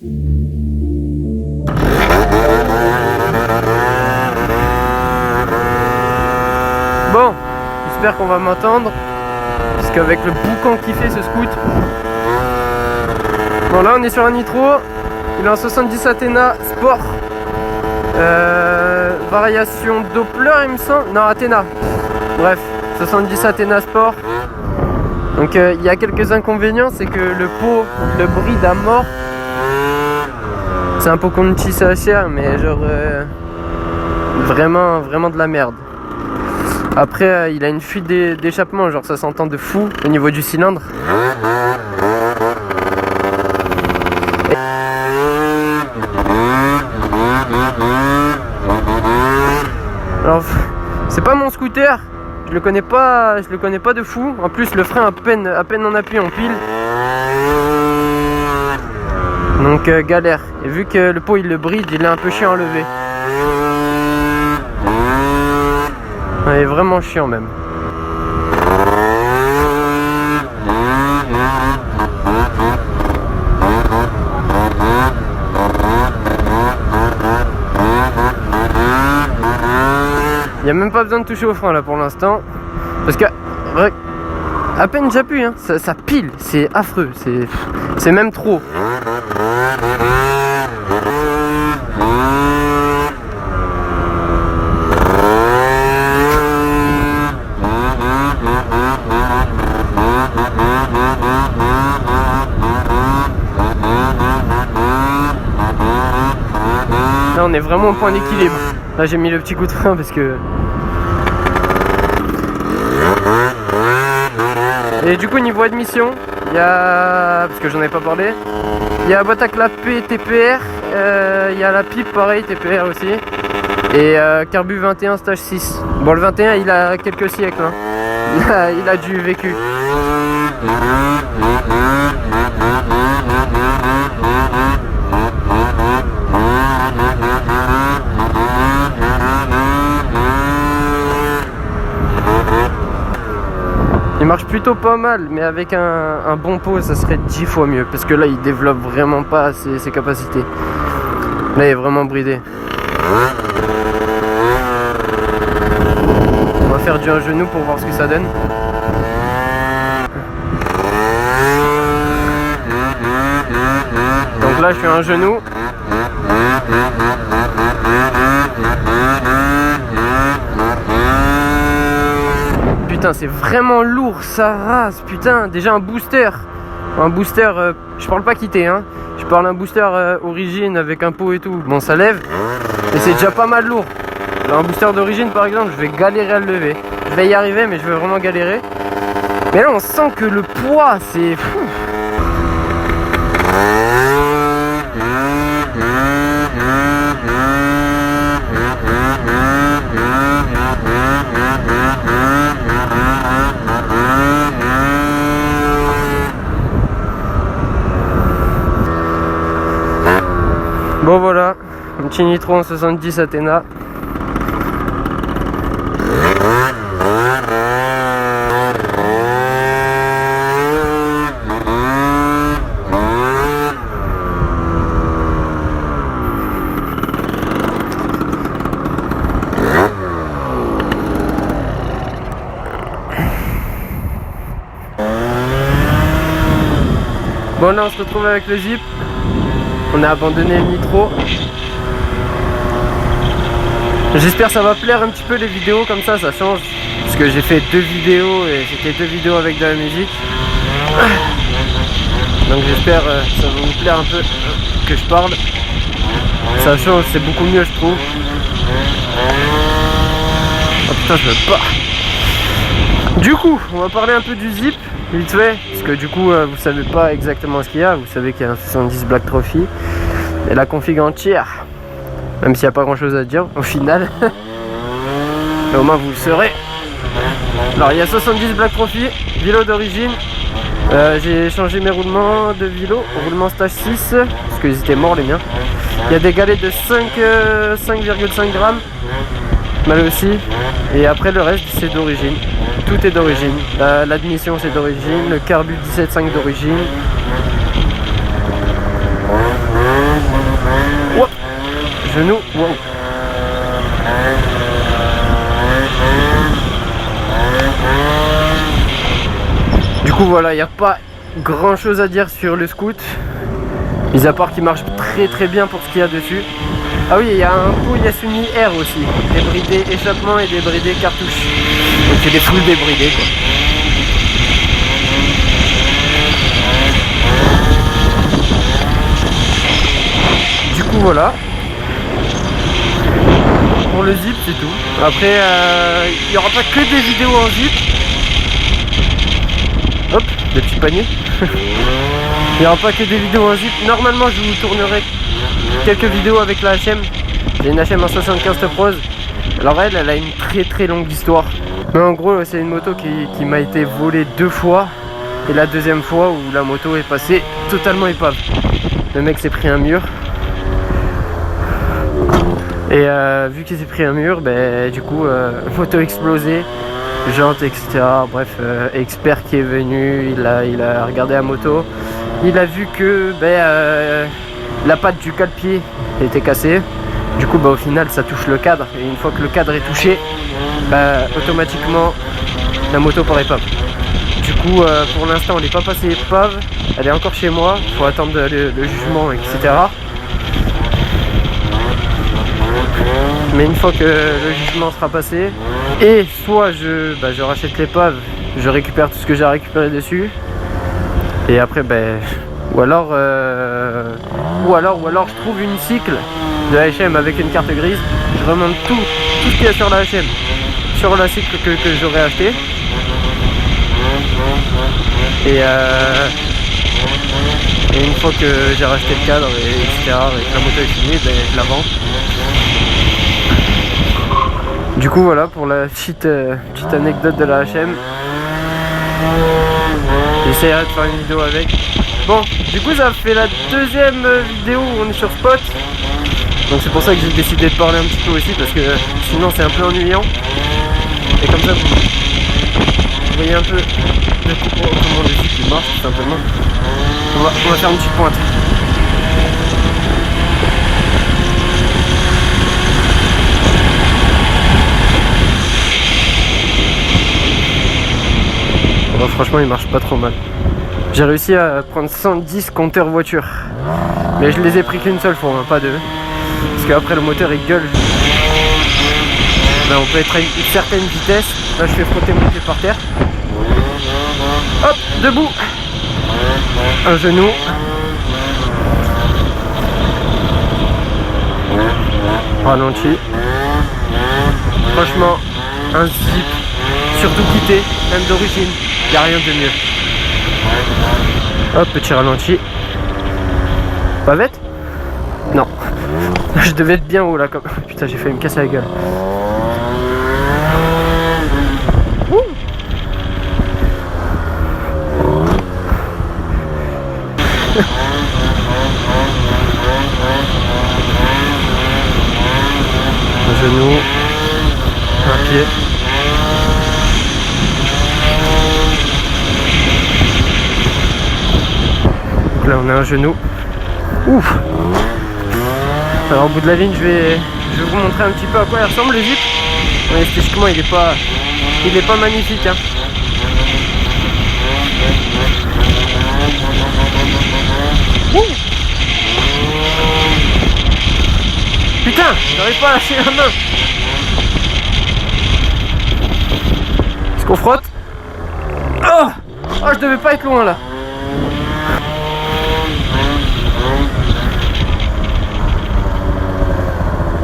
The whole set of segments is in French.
Bon, j'espère qu'on va m'entendre. Parce qu'avec le boucan qui fait ce scoot. Bon, là on est sur un nitro. Il est en 70 Athena Sport. Variation Doppler, il me semble. Non, Athena. Bref, 70 Athena Sport. Donc il y a quelques inconvénients, c'est que le pot, le bride à mort. C'est un pot qu'on utilise à cher, mais genre vraiment de la merde. Après il a une fuite d'échappement, genre ça s'entend de fou au niveau du cylindre. Alors c'est pas mon scooter, je le connais pas de fou. En plus le frein à peine en appui on pile. Donc galère. Et vu que le pot il le bride, il est un peu chiant à lever. Il est vraiment chiant même. Il n'y a même pas besoin de toucher au frein là pour l'instant. Parce que à peine j'appuie, hein, ça pile, c'est affreux, c'est même trop. Là on est vraiment au point d'équilibre. Là j'ai mis le petit coup de frein parce que... Et du coup niveau admission, il y a... Parce que j'en ai pas parlé. Il y a la boîte à clapper TPR. Il y a la pipe pareil TPR aussi. Et Carbu 21 stage 6. Bon le 21 il a quelques siècles hein. Il a du vécu. Il marche plutôt pas mal, mais avec un bon pot ça serait 10 fois mieux. Parce que là il développe vraiment pas ses capacités. Là il est vraiment bridé. On va faire du un genou pour voir ce que ça donne. Donc là je fais un genou. Putain c'est vraiment lourd, ça rase, putain. Déjà un booster, je parle pas quitter hein. Je parle un booster origine avec un pot et tout. Bon ça lève, mais c'est déjà pas mal lourd. Alors, un booster d'origine par exemple, je vais galérer à le lever. Je vais y arriver mais je vais vraiment galérer. Mais là on sent que le poids c'est fou. Bon voilà, un petit nitro en 70 Athena. Bon là on se retrouve avec le Zip. On a abandonné le nitro. J'espère que ça va plaire un petit peu les vidéos comme ça change. Parce que j'ai fait 2 vidéos et c'était 2 vidéos avec de la musique. Donc j'espère que ça va vous plaire un peu que je parle. Ça change, c'est beaucoup mieux je trouve. Oh putain je me bats. Du coup, on va parler un peu du Zip, vite fait. Parce que du coup, vous savez pas exactement ce qu'il y a. Vous savez qu'il y a un 70 Black Trophy. Et la config entière. Même s'il n'y a pas grand chose à dire au final. Mais au moins vous le saurez. Alors il y a 70 Black Trophy, vélo d'origine. J'ai changé mes roulements de vélo, roulement stage 6, parce qu'ils étaient morts les miens. Il y a des galets de 5,5 grammes, mal aussi. Et après le reste c'est d'origine. Tout est d'origine. L'admission c'est d'origine, le carbu 17,5 d'origine. genou. Wow. Du coup voilà, il n'y a pas grand chose à dire sur le scoot, mis à part qu'il marche très bien pour ce qu'il y a dessus. Ah oui, il y a un pot Yasuni R aussi, débridé échappement et débridé cartouche. Donc c'est des full débridés quoi. Du coup voilà. Pour le zip c'est tout. Après il n'y aura pas que des vidéos en zip. Hop, des petits paniers. Il n'y aura pas que des vidéos en zip. Normalement je vous tournerai quelques vidéos avec la HM. J'ai une HM en 75 Top Rose. Alors elle a une très longue histoire. Mais en gros c'est une moto qui m'a été volée 2 fois. Et la deuxième fois où la moto est passée totalement épave. Le mec s'est pris un mur. Et vu qu'il s'est pris un mur, ben, du coup moto explosée, jante etc. Bref, expert qui est venu, il a regardé la moto. Il a vu que la patte du cale-pied était cassée. Du coup au final ça touche le cadre. Et une fois que le cadre est touché, automatiquement la moto part épave. Du coup pour l'instant elle n'est pas passée épave. Elle est encore chez moi. Il faut attendre le jugement etc. Mais une fois que le jugement sera passé, et soit je rachète l'épave, je récupère tout ce que j'ai à récupérer dessus, et après ou alors je trouve une cycle de HM avec une carte grise, je remonte tout ce qu'il y a sur la HM sur la cycle que j'aurais acheté, et une fois que j'ai racheté le cadre etc. et que la moto est finie, je la vends. Du coup voilà pour la petite anecdote de la HM. J'essaierai de faire une vidéo avec. Bon, du coup ça fait la deuxième vidéo où on est sur spot. Donc c'est pour ça que j'ai décidé de parler un petit peu aussi, parce que sinon c'est un peu ennuyant. Et comme ça vous voyez un peu comment le zip marche tout simplement. On va faire une petite pointe. Bon, franchement il marche pas trop mal. J'ai réussi à prendre 110 compteurs voiture, mais je les ai pris qu'une seule fois, hein, pas deux, parce qu'après le moteur il gueule. Là on peut être à une certaine vitesse. Là je fais frotter mon pied par terre. Hop, debout, un genou, ralenti. Franchement un zip, surtout quitté, même d'origine, il n'y a rien de mieux. Hop, petit ralenti. Pavette? Non. Je devais être bien haut là comme. Putain, j'ai failli me casser la gueule. Ouh. Un genou, un pied. Là on a un genou. Ouf. Alors au bout de la ligne je vais vous montrer un petit peu à quoi il ressemble le zip. Mais esthétiquement il est pas magnifique hein. Ouh. Putain, j'arrive pas à lâcher la main. Est-ce qu'on frotte? Oh, je devais pas être loin là.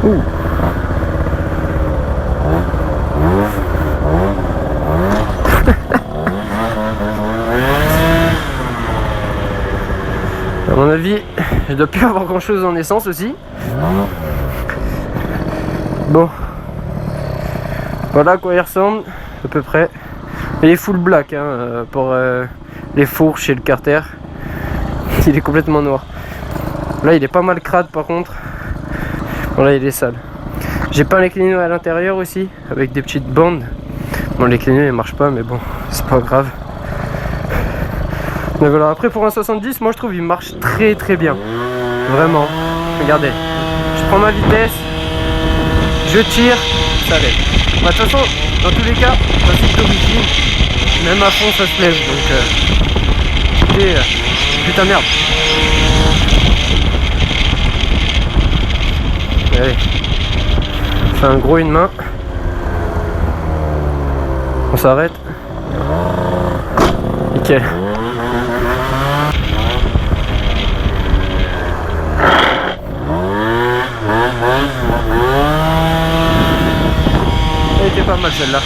Ouh. À mon avis, je dois plus avoir grand chose en essence aussi. Bon, voilà à quoi il ressemble à peu près. Il est full black hein, pour les fourches et le carter. Il est complètement noir. Là il est pas mal crade par contre. Bon là il est sale. J'ai peint les clignotants à l'intérieur aussi avec des petites bandes. Bon les clignotants ils marchent pas mais bon c'est pas grave. Donc voilà, après pour un 70 moi je trouve il marche très bien. Vraiment. Regardez. Je je prends ma vitesse, je tire, ça lève. Bah, de toute façon, dans tous les cas, principe d'origine, même à fond ça se lève, donc écoutez, putain merde. Allez, c'est un gros une main. On s'arrête. Nickel. Elle était pas mal celle-là.